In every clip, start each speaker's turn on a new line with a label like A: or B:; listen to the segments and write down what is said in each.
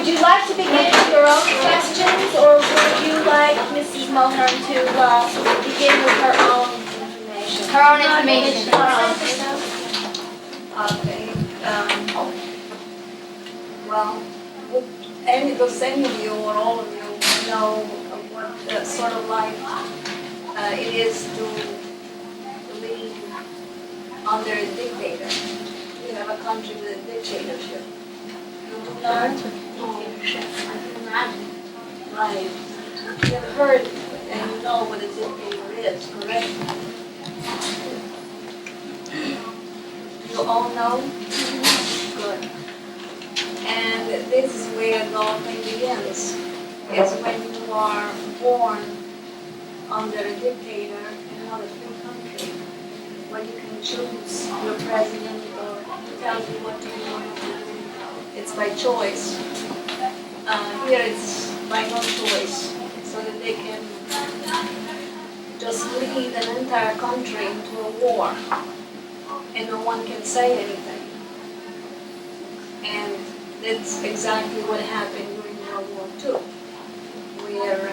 A: Would you like to begin with your own questions, or would you like Mrs. Mulhern to begin with her own information?
B: Her own information.
C: Okay. Well, does any of you or all of you know what sort of life it is to live under a dictator? You have a country with a dictatorship. You do know? Right. You have heard and you know what a dictator is, correct? You all know? Good. And this is where the whole thing begins. It's when you are born under a dictator in not a free country, where you can choose your president or he tells you what to do. It's by choice. Here it's by no choice, so that they can just lead an entire country into a war, and no one can say anything. And that's exactly what happened during World War II, where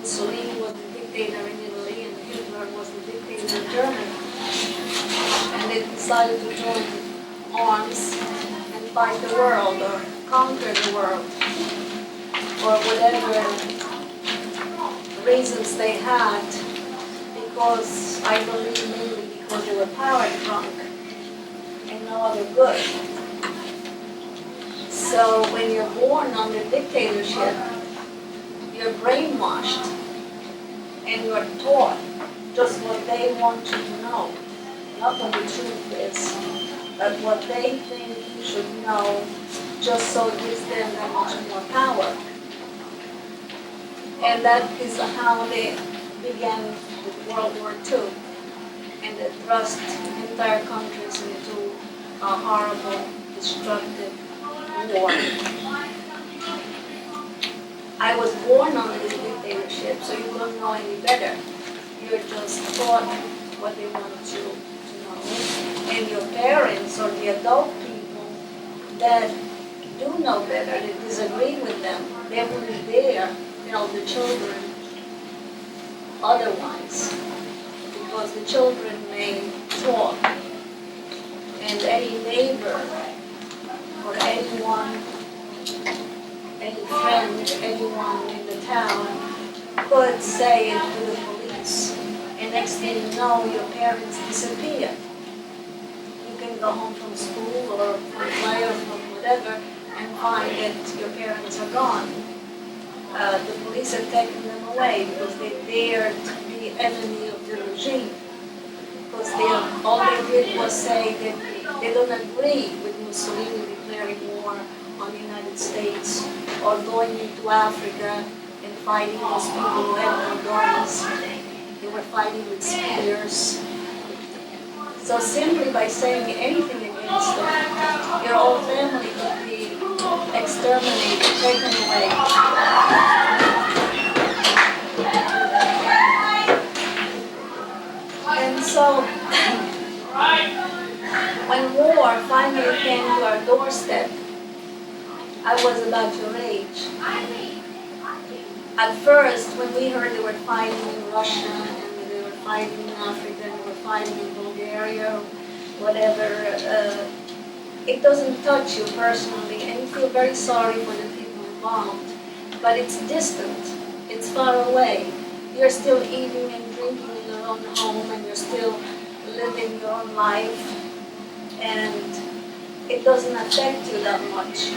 C: Mussolini was the dictator in Italy and Hitler was the dictator in Germany. And they decided to join arms and fight the world or conquer the world, or whatever reasons they had, because I believe mainly because they were power drunk and no other good. So when you're born under dictatorship, you're brainwashed and you're taught just what they want you to know, not what the truth is, but what they think you should know, just so it gives them that much more power. And that is how they began with World War II, and they thrust entire countries into a horrible, destructive war. I was born under this dictatorship, so you don't know any better. You're just taught what they want you to know. And your parents or the adult people that do know better, that disagree with them, they wouldn't dare tell the children otherwise, because the children may talk, and any neighbor or anyone, any friend, anyone in the town could say it to the police, and next thing you know, your parents disappear. You can go home from school or from play or from whatever and find that your parents are gone. The police have taken them away because they dared to be enemy of the regime. Because all they did was say that they don't agree with Mussolini declaring war on the United States or going into Africa and fighting those people who had no guns. They were fighting with spears. So simply by saying anything against them, your whole family could be exterminated, taken away. And so, when war finally came to our doorstep, I was about your age. At first, when we heard they were fighting in Russia, and they were fighting in Africa, and they were fighting in Bulgaria, whatever, it doesn't touch you personally, and you feel very sorry for the people involved. But it's distant, it's far away. You're still eating and drinking in your own home, and you're still living your own life, and it doesn't affect you that much.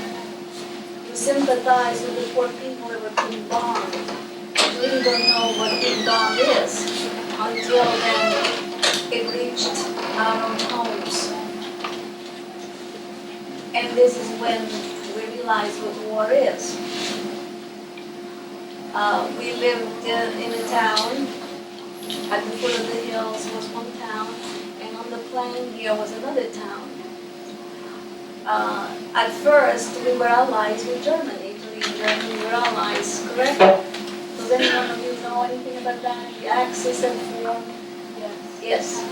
C: You sympathize with the poor people that were being bombed. You really don't know what being bombed is until then it reached our own homes. And this is when we realize what war is. We lived in a town. At the foot of the hills was one town, and on the plain here was another town. At first, we were allies with Germany. Italy and Germany were allies, correct? Does any one of you know anything about that? The Axis and form? Yes.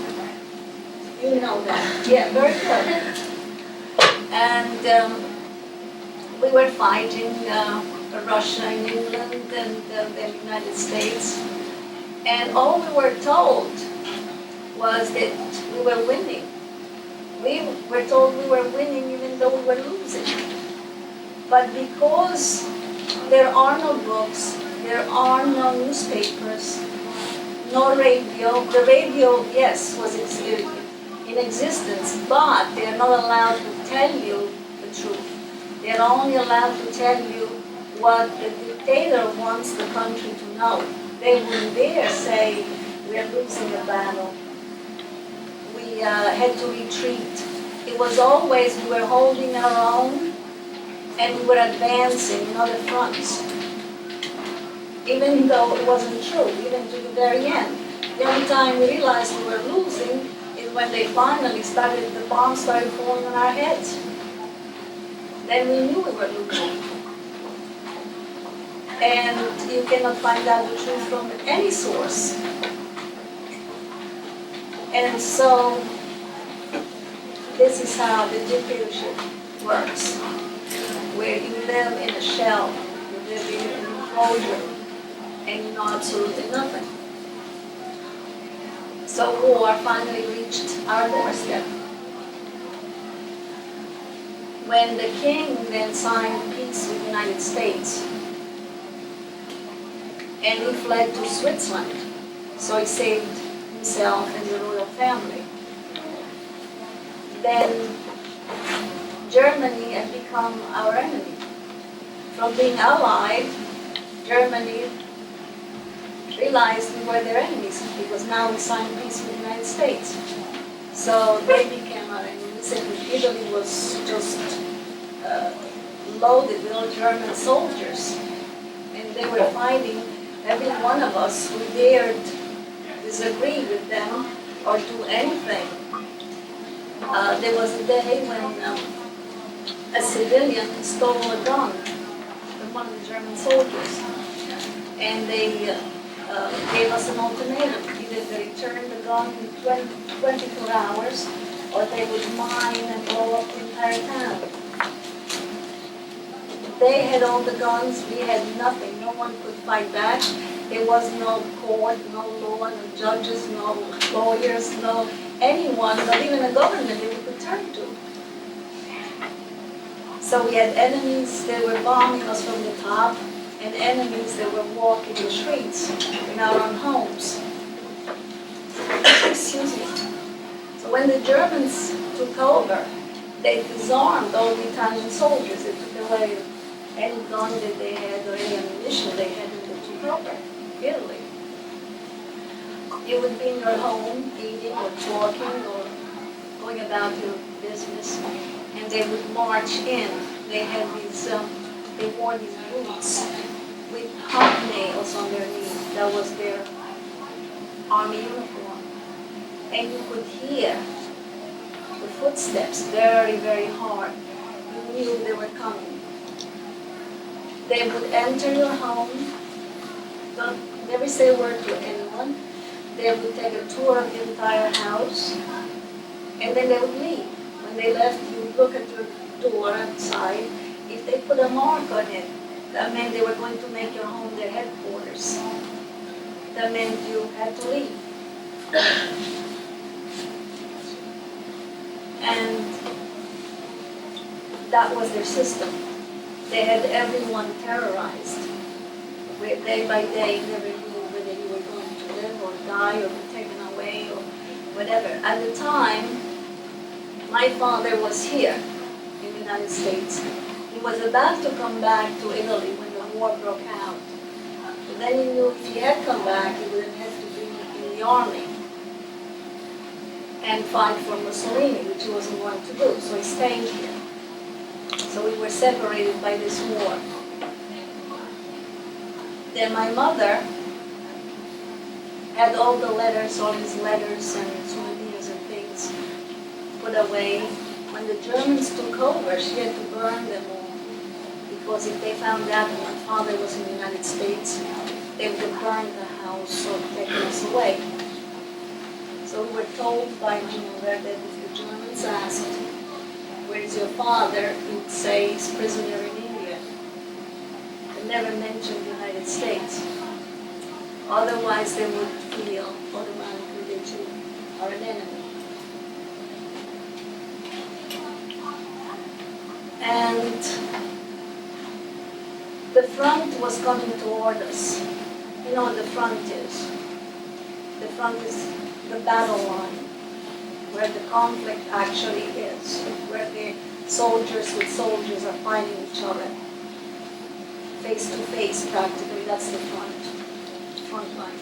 C: You know that. Yeah, very good. And we were fighting Russia and England and the United States, and all we were told was that we were winning. We were told we were winning even though we were losing. But because there are no books, there are no newspapers, no radio. The radio, yes, was in existence, but they are not allowed to tell you the truth. They are only allowed to tell you what the dictator wants the country to know. They wouldn't dare say, we are losing a battle. We had to retreat. It was always we were holding our own and we were advancing in other fronts. Even though it wasn't true, even to the very end. The only time we realized we were losing is when they finally the bombs started falling on our heads. Then we knew we were losing. And you cannot find out the truth from any source. And so, this is how the dictatorship works. Where you live in a shell, you live in an enclosure, and you know absolutely nothing. So war finally reached our doorstep. When the king then signed peace with the United States, and he fled to Switzerland, so he saved himself and the royal family. Then Germany had become our enemy. From being allied, Germany realized we were their enemies because now we signed peace with the United States. So they became our enemies, and Italy was just loaded with all German soldiers. And they were fighting every one of us who dared disagree with them or do anything. There was a day when a civilian stole a gun from one of the German soldiers. And they gave us an ultimatum. Either they returned the gun in 24 hours or they would mine and blow up the entire town. They had all the guns, we had nothing. No one could fight back. There was no court, no law, no judges, no lawyers, no anyone, not even a government that we could turn to. So we had enemies that were bombing us from the top, and enemies that were walking the streets in our own homes. Excuse me. So when the Germans took over, they disarmed all the Italian soldiers. They took away any gun that they had or any ammunition they had, and they took over Italy. You would be in your home eating or talking or going about your business, and they would march in. They had these, they wore these boots with hobnails on their knees. That was their army uniform. And you could hear the footsteps very, very hard. You knew they were coming. They would enter your home, don't never say a word to anyone. They would take a tour of the entire house, and then they would leave. When they left, you would look at your door outside. If they put a mark on it, that meant they were going to make your home their headquarters. That meant you had to leave. And that was their system. They had everyone terrorized. Where day by day, you never knew whether you were going to live or die or be taken away or whatever. At the time, my father was here in the United States. He was about to come back to Italy when the war broke out. But then he knew if he had come back, he would have had to be in the army and fight for Mussolini, which he wasn't going to do. So he stayed here. So we were separated by this war. Then my mother had all the letters, all his letters and souvenirs and things put away. When the Germans took over, she had to burn them all. Because if they found out that my father was in the United States, they would have burned the house or taken us away. So we were told by my mother that if the Germans asked, "Where is your father?" he would say, "He's prisoner in England." never mention the United States. Otherwise, they would feel automatically that you are an enemy. And the front was coming toward us. You know what the front is? The front is the battle line, where the conflict actually is, where the soldiers with soldiers are fighting each other. Face to face, practically, that's the front line.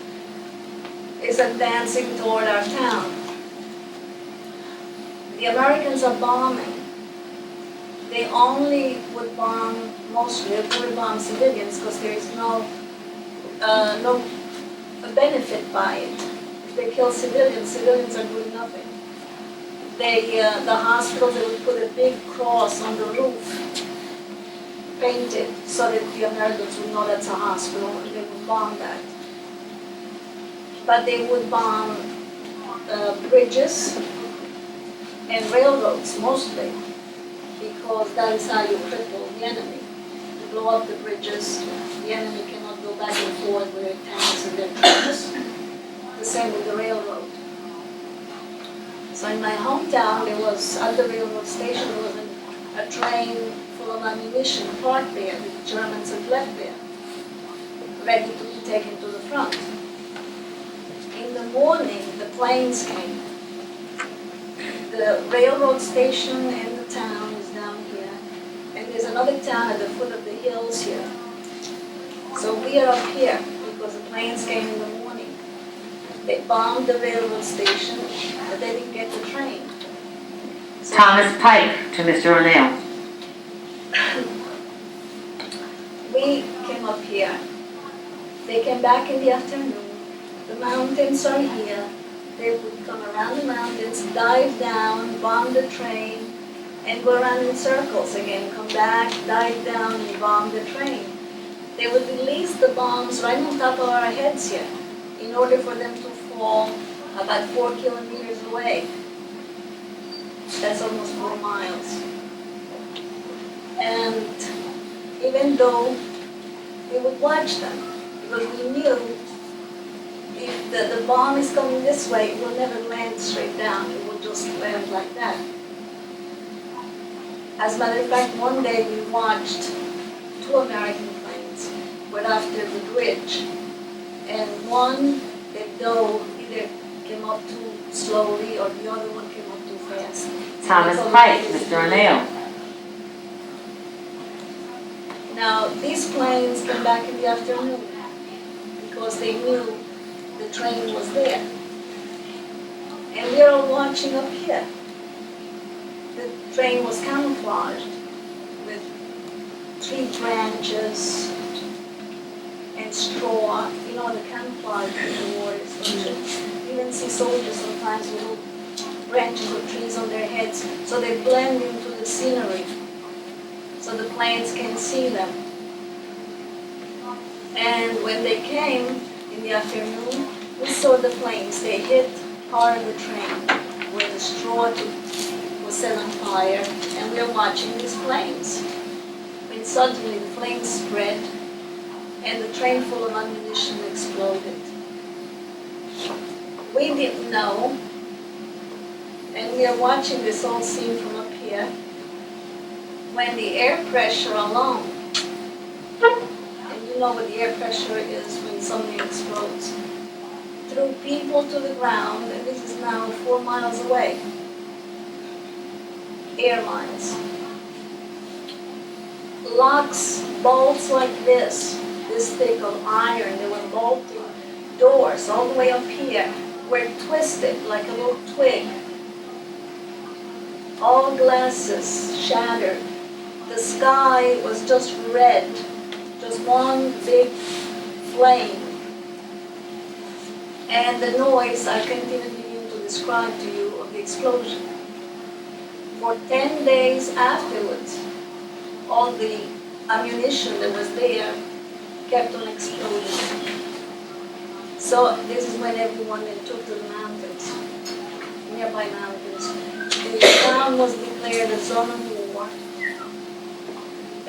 C: Is advancing toward our town. The Americans are bombing. They only would bomb, mostly, they would bomb civilians because there is no benefit by it. If they kill civilians, civilians are doing nothing. The hospitals, they would put a big cross on the roof, painted, so that the Americans would know that's a hospital, and they would bomb that. But they would bomb bridges and railroads, mostly, because that is how you cripple the enemy. You blow up the bridges, the enemy cannot go back and forth with their tanks and their trucks. The same with the railroad. So in my hometown, there was, at the railroad station, there was a train full of ammunition parked there. The Germans had left there, ready to be taken to the front. In the morning, the planes came. The railroad station in the town is down here, and there's another town at the foot of the hills here. So we are up here because the planes came in the morning. They bombed the railroad station, but they didn't get the train. So
B: Thomas Pike to Mr. O'Neill.
C: we came up here. They came back in the afternoon. The mountains are here. They would come around the mountains, dive down, bomb the train, and go around in circles again. Come back, dive down, and bomb the train. They would release the bombs right on top of our heads here in order for them to fall about 4 kilometers away. That's almost 4 miles. And even though we would watch them, because we knew if the bomb is coming this way, it will never land straight down. It will just land like that. As a matter of fact, one day we watched 2 American planes went after the bridge. And one, they dove, either came up too slowly or the other one came up too fast.
B: Thomas Pike, Mr. O'Neill.
C: Now, these planes came back in the afternoon because they knew the train was there. And we were all watching up here. The train was camouflaged with tree branches and straw. You know, the camouflage in the war is you even see soldiers sometimes with little branches of trees on their heads, so they blend into the scenery, so the planes can see them. And when they came in the afternoon, we saw the flames. They hit part of the train where the straw was set on fire, and we were watching these flames. When suddenly the flames spread, and the train full of ammunition exploded. We didn't know, and we are watching this whole scene from up here, when the air pressure alone, and you know what the air pressure is when something explodes, threw people to the ground, and this is now 4 miles away. Air miles. Locks, bolts like this thick of iron, they were bolting doors all the way up here, were twisted like a little twig. All glasses shattered. The sky was just red, just one big flame. And the noise, I can't even begin to describe to you, of the explosion. For 10 days afterwards, all the ammunition that was there kept on exploding. So this is when everyone then took to the mountains, nearby mountains. The town was declared a zone of war.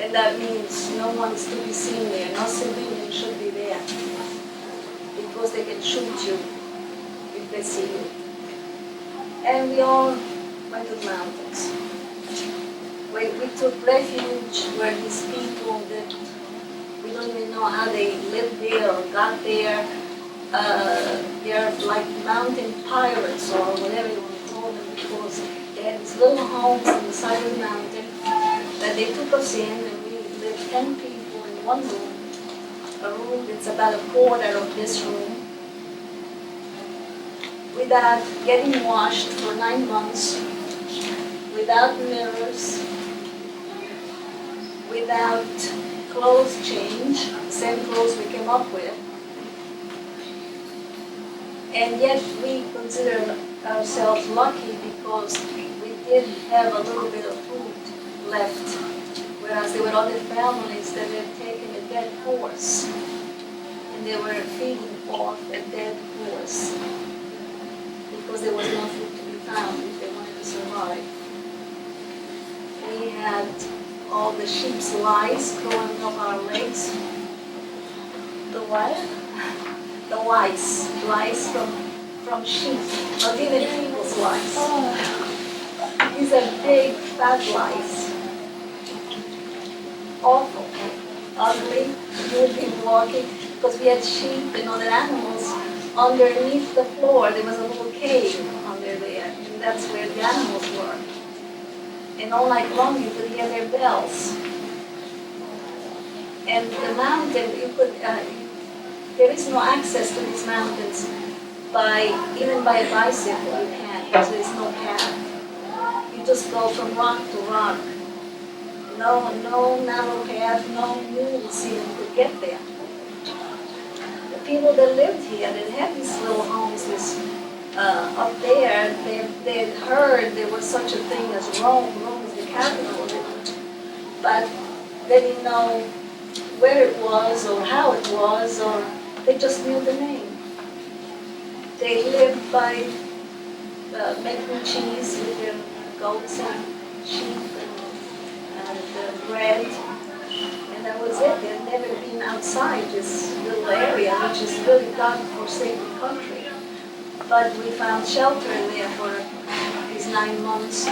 C: And that means no one's to be seen there, no civilian should be there, because they can shoot you if they see you. And we all went to the mountains. We took refuge where these people that we don't even know how they lived there or got there. They're like mountain pirates or whatever you want to call them, because they had these little homes on the side of the mountain that they took us in, and we lived 10 people in one room, a room that's about a quarter of this room, without getting washed for 9 months, without mirrors, without clothes change, same clothes we came up with. And yet we consider ourselves lucky because we did have a little bit of food left, whereas there were other families that had taken a dead horse and they were feeding off a dead horse because there was no food to be found if they wanted to survive. We had all the sheep's lice growing up our legs. The what? The lice from sheep, not even people's lice. These are big, fat lice. Awful, ugly. You would be walking, because we had sheep and other animals. Underneath the floor, there was a little cave under there, and that's where the animals were. And all night long, you could hear their bells. And the mountain, there is no access to these mountains even by a bicycle. You can't, because there is no path. You just go from rock to rock. No narrow path, no mules even could get there. The people that lived here, that had these little homes, up there, they had heard there was such a thing as Rome. Rome is the capital of it, but they didn't know where it was or how it was, or they just knew the name. They lived by making cheese with their goats and sheep and bread, and that was it. They had never been outside this little area, which is really God-forsaken country. But we found shelter there for these 9 months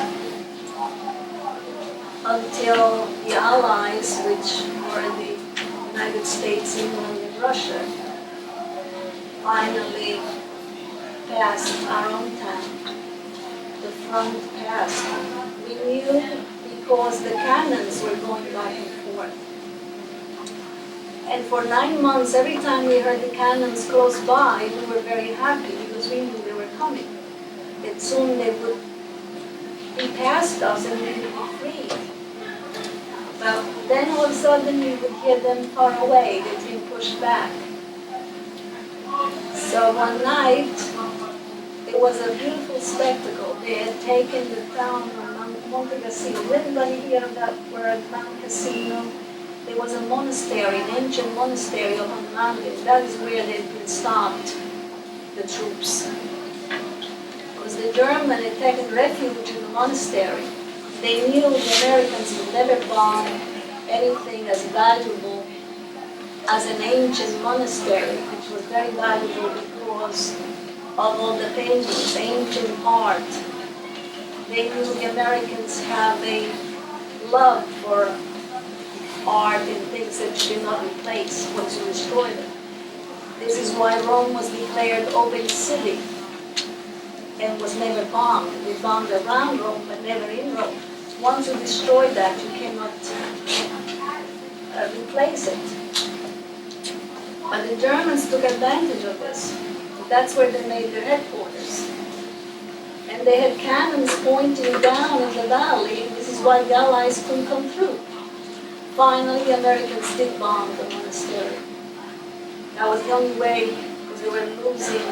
C: until the Allies, which were the United States, England, and Russia, finally passed our own town. The front passed. We knew because the cannons were going back and forth. And for 9 months, every time we heard the cannons close by, we were very happy because we knew they were coming. That soon they would be past us and we would be free. But then all of a sudden we would hear them far away, they'd been pushed back. So one night, it was a beautiful spectacle. They had taken the town of Wantagh. Did anybody hear about where Mount Casino? There was a monastery, an ancient monastery up on the mountain. That is where they'd been stopped, the troops. Because the Germans had taken refuge in the monastery. They knew the Americans would never bomb anything as valuable as an ancient monastery, which was very valuable because of all the paintings, ancient art. They knew the Americans have a love for art and things that you cannot replace once you destroy them. This is why Rome was declared open city and was never bombed. We bombed around Rome, but never in Rome. Once you destroy that, you cannot replace it. But the Germans took advantage of this. That's where they made their headquarters. And they had cannons pointing down in the valley. This is why the Allies couldn't come through. Finally, the Americans did bomb the monastery. That was the only way, because they were losing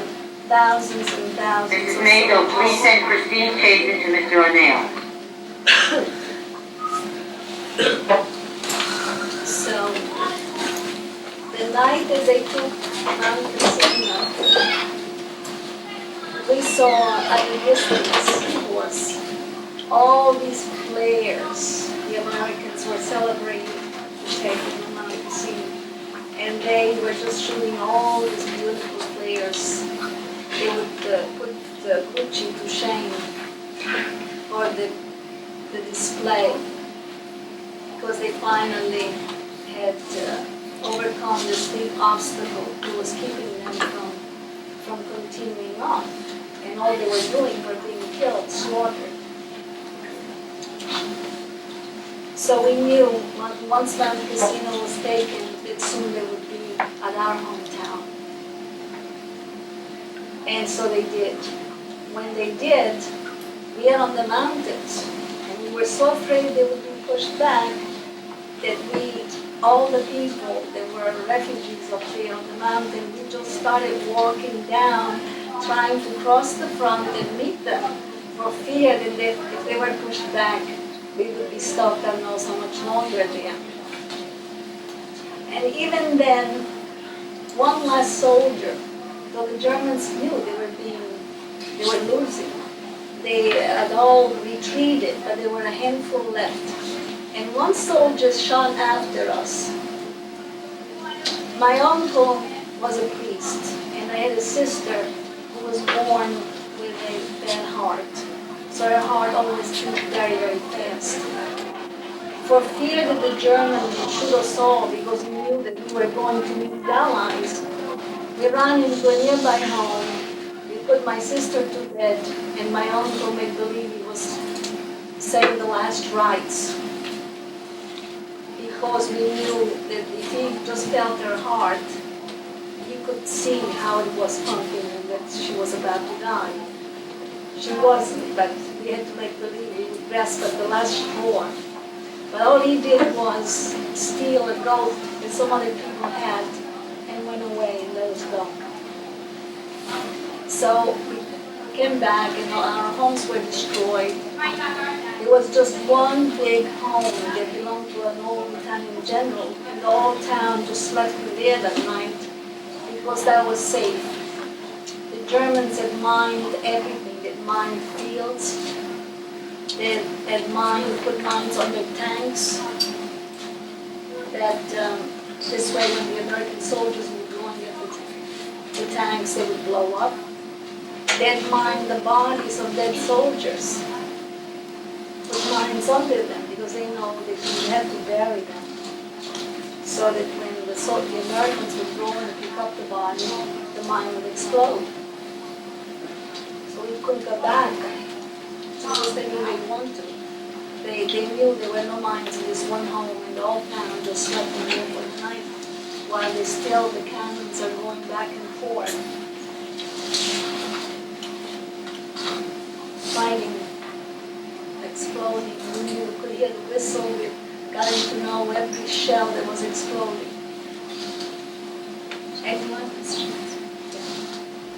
C: thousands and thousands.
B: Mrs. Mayfield, please send Christine Chapin to Mr. O'Neill.
C: So, the night that they took Mount Casino, we saw at a distance was all these players, the Americans were celebrating the taking of Mount Sea, and they were just shooting all these beautiful players. They would put Gucci to shame for the display, because they finally had overcome this big obstacle that was keeping them from continuing on. And all they were doing were being killed, slaughtered. So we knew once that casino was taken, that soon they would be at our hometown. And so they did. When they did, we are on the mountains, and we were so afraid they would be pushed back that all the people that were refugees up there on the mountain, we just started walking down, trying to cross the front and meet them, for fear that if they were pushed back, we would be stuck God knows how much longer there. And even then, one last soldier, though the Germans knew they were losing. They had all retreated, but there were a handful left. And one soldier shot after us. My uncle was a priest, and I had a sister who was born with a bad heart. So her heart always beat very, very fast. For fear that the Germans would shoot us all, because we knew that we were going to meet the Allies, we ran into a nearby home. We put my sister to bed, and my uncle made believe he was saying the last rites, because we knew that if he just felt her heart, he could see how it was pumping and that she was about to die. She wasn't, but we had to make believe we would grasp at the last straw. But all he did was steal a goat that some other people had and went away and let us go. So we came back and our homes were destroyed. It was just one big home that belonged to an old Italian general, and the whole town just left me there that night because that was safe. The Germans had mined everything. They mined fields. They had put mines on their tanks. That this way, when the American soldiers would go and get the tanks, they would blow up. They had mined the bodies of dead soldiers. Put mines under them because they know that you have to bury them, so that when the Americans would go and pick up the body, the mine would explode. So we couldn't go back because they knew they wanted to. They knew there were no mines in this one home, and the whole town just slept in there for the night, while the cannons are going back and forth, fighting. Exploding. We could hear the whistle. We got to know every shell that was exploding. Anyone?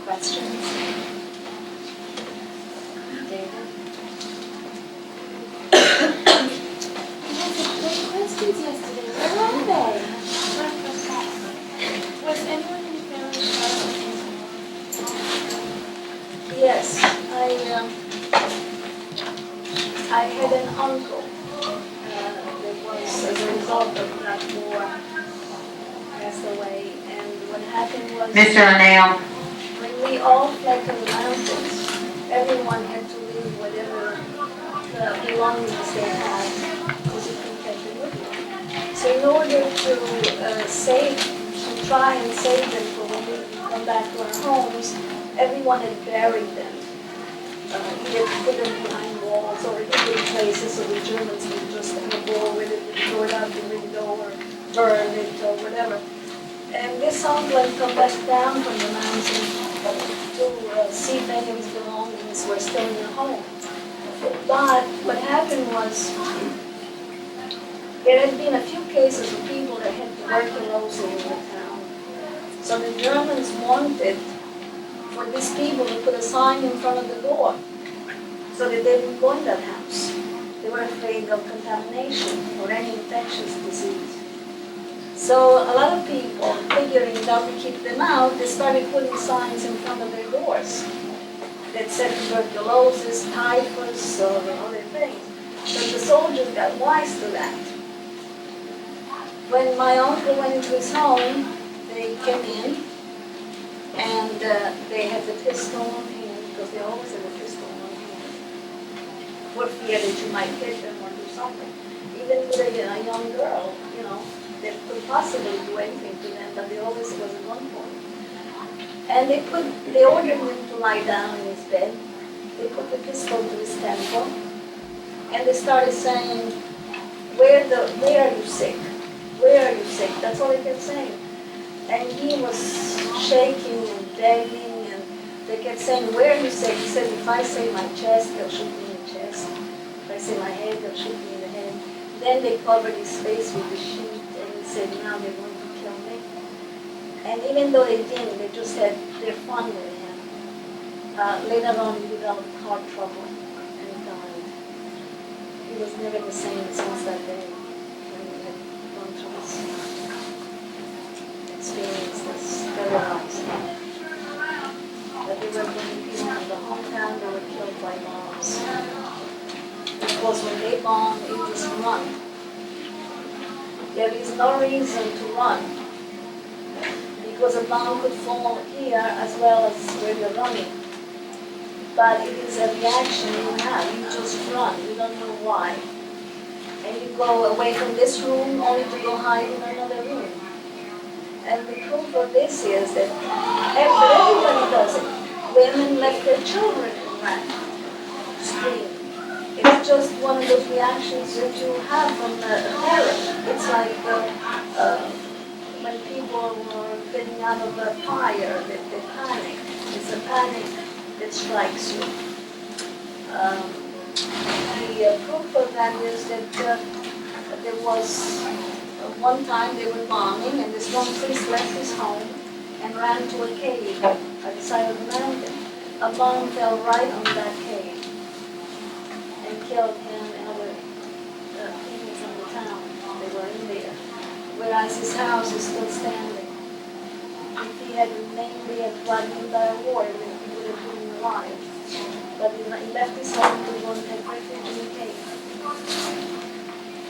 C: Questions? David?
A: You had great questions yesterday. Where were they? Was anyone in your family?
C: Yes, I had an uncle that was, as a result of that war, passed away. And what happened was,
B: Mr. O'Neill,
C: when we all fled to the mountains, everyone had to leave whatever belongings they had, because you couldn't take them with you. So in order to try and save them for when we come back to our homes, everyone had buried them. Either put them behind walls or hidden places so the Germans would just have a ball with it and throw it out the window or burn it or whatever. And this uncle had come back down from the mountain to see if any of his belongings were still in the home. But what happened was, there had been a few cases of people that had tuberculosis in the town. So the Germans wanted for these people to put a sign in front of the door so that they wouldn't go in that house. They were afraid of contamination or any infectious disease. So a lot of people, figuring that to keep them out, they started putting signs in front of their doors that said tuberculosis, typhus, or other things. things. But the soldiers got wise to that. When my uncle went into his home, they came in and they had the pistol on hand, because they always had a pistol on hand, for fear that you might hit them or do something. Even with a young girl, they could possibly do anything to them, but they always was at one point. And they ordered him to lie down in his bed. They put the pistol to his temple, and they started saying, where are you sick? Where are you sick? That's all they kept saying. And he was shaking and begging, and they kept saying, where are you sick? He said, if I say my chest, they'll shoot me in the chest. If I say my head, they'll shoot me in the head. Then they covered his face with the sheet, and he said, now they're going to kill me. And even though they didn't, they just had their fun with him. Later on, he developed heart trouble, and he died. He was never the same since that day when he had gone through this experience that's terrorized him. But they were bringing people in the hometown, they were killed by bombs. Because when they bomb, it is run. There is no reason to run, because a bomb could fall here as well as where you're running. But it is a reaction you have. You just run. You don't know why. And you go away from this room only to go hide in another room. And the proof of this is that everybody does it. Women left their children and ran, screamed. It's just one of those reactions that you have from terror. It's like when people were getting out of the fire, they panic. It's a panic that strikes you. The proof of that is that there was one time they were bombing, and this one priest left his home and ran to a cave at the side of the mountain. A bomb fell right on that cave and killed him and other people from the town. They were in there. Whereas his house is still standing. If he had remained there while in the war, he would have been alive. But he left his home to go and take refuge in the cave.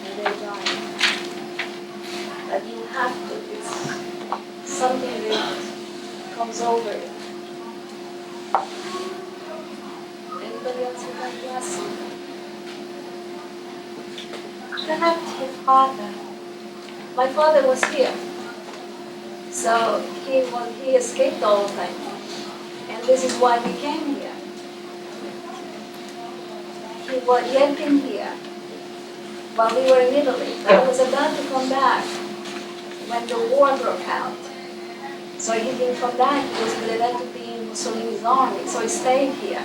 C: And they died. But you have to. It's something that comes over you. Anybody else would like to ask something?
A: What happened to your father?
C: My father was here. So he escaped all the time. And this is why we came here. He had been here while we were in Italy. But he was about to come back when the war broke out. So he didn't come back because he had to be in Mussolini's army. So he stayed here.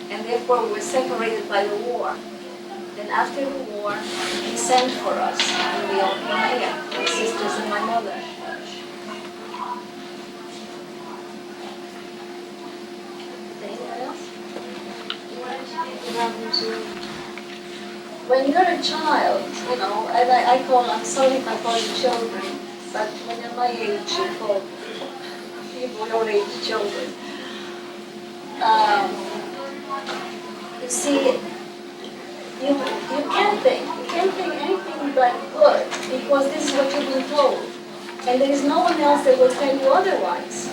C: And therefore we were separated by the war. Then after the war, he sent for us, and we all came here, my sisters and my mother. Anyone else? When you're a child, and I'm sorry if I call you children, but when you're my age, you call people your age children. You see, you can't think anything but good, because this is what you've been told. And there is no one else that will tell you otherwise.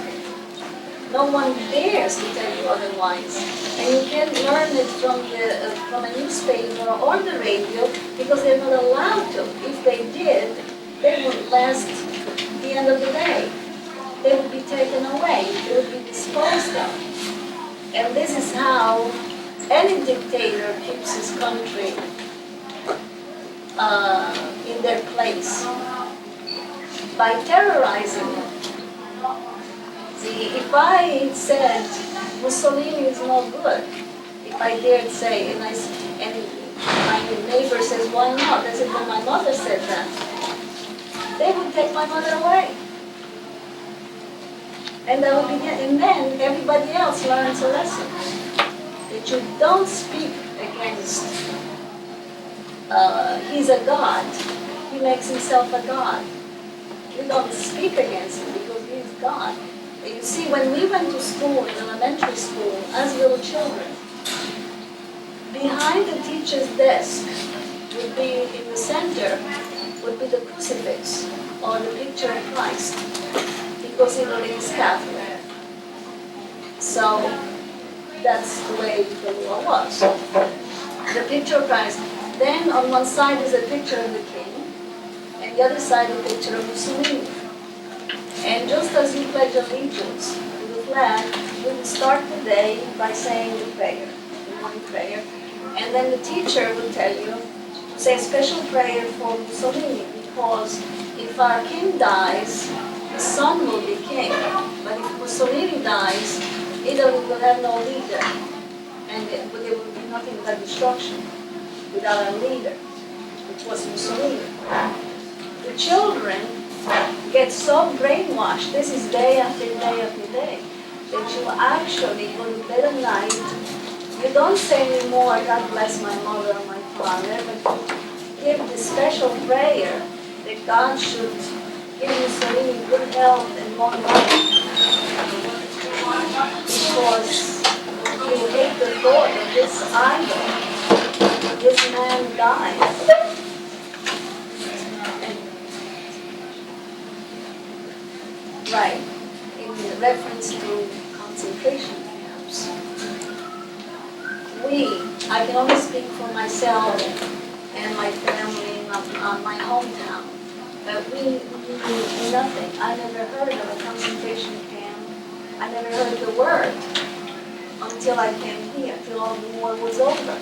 C: No one dares to tell you otherwise. And you can't learn it from a newspaper or the radio, because they're not allowed to. If they did, they wouldn't last the end of the day. They would be taken away. They would be disposed of. And this is how any dictator keeps his country in their place, by terrorizing them. See, if I said Mussolini is no good, if I dared say, and my neighbor says, why not? I said, well, my mother said that. They would take my mother away. And that would be it. And then everybody else learns a lesson. That you don't speak against, he's a god. He makes himself a god. You don't speak against him because he's God. You see, when we went to school, in elementary school, as little children, Behind the teacher's desk would be in the center would be the crucifix or the picture of Christ, because he believes Catholic. So that's the way the law was. The picture of Christ. Then on one side is a picture of the king, and the other side a picture of Mussolini. And just as you pledge allegiance to the flag, you would start the day by saying the prayer, the morning prayer, and then the teacher would tell you, say a special prayer for Mussolini, because if our king dies, the son will be king. But if Mussolini dies, Italy will have no leader, and there will be nothing but destruction without a leader, which was Mussolini. The children get so brainwashed, this is day after day after day, that you actually go to bed at night, you don't say anymore, God bless my mother or my father, but you give the special prayer that God should give Mussolini good health and long life, because you hate the thought of this idol, this man died. Right, in reference to concentration camps. I can only speak for myself and my family in my hometown, but we knew nothing. I never heard of a concentration camp. I never heard the word until I came here, till all the war was over.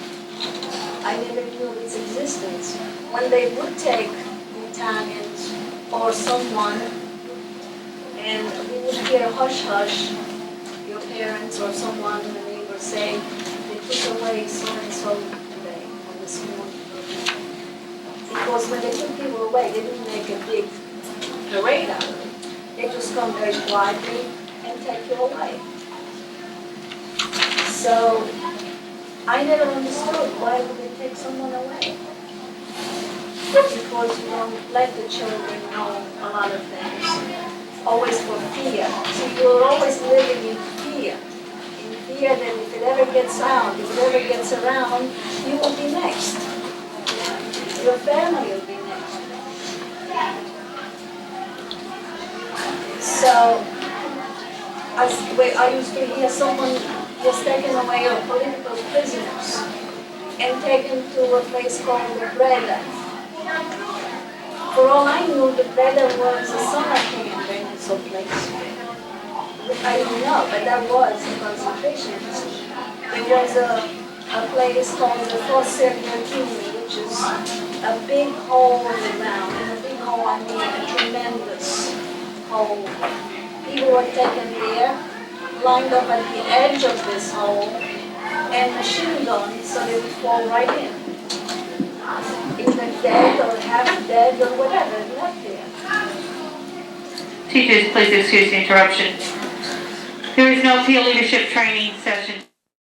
C: I never knew its existence. When they would take the Italians or someone, and we would hear hush-hush, your parents or someone in the neighbor say, they took away so-and-so today, or this morning. Because when they took people away, they didn't make a big parade out of it. They just come very quietly and take you away. So, I never understood why would they take someone away. Because you don't let the children know a lot of things. Always for fear. So you're always living in fear. In fear that if it ever gets out, if it ever gets around, you will be next. Your family will be next. So, I used to hear someone was taken away, or political prisoners, and taken to a place called the Breda. For all I knew, the Breda was a summer camp in some place. I didn't know, but that was a concentration camp. There was a place called the Fosse Martini, which is a big hole in the ground. And a big hole, I mean a tremendous hole. People were taken there, lined up at the edge of this hole, and machine gunned so they would fall right in. Either dead or half dead or whatever, left there.
D: Teachers, please excuse the interruption. There is no field leadership training session.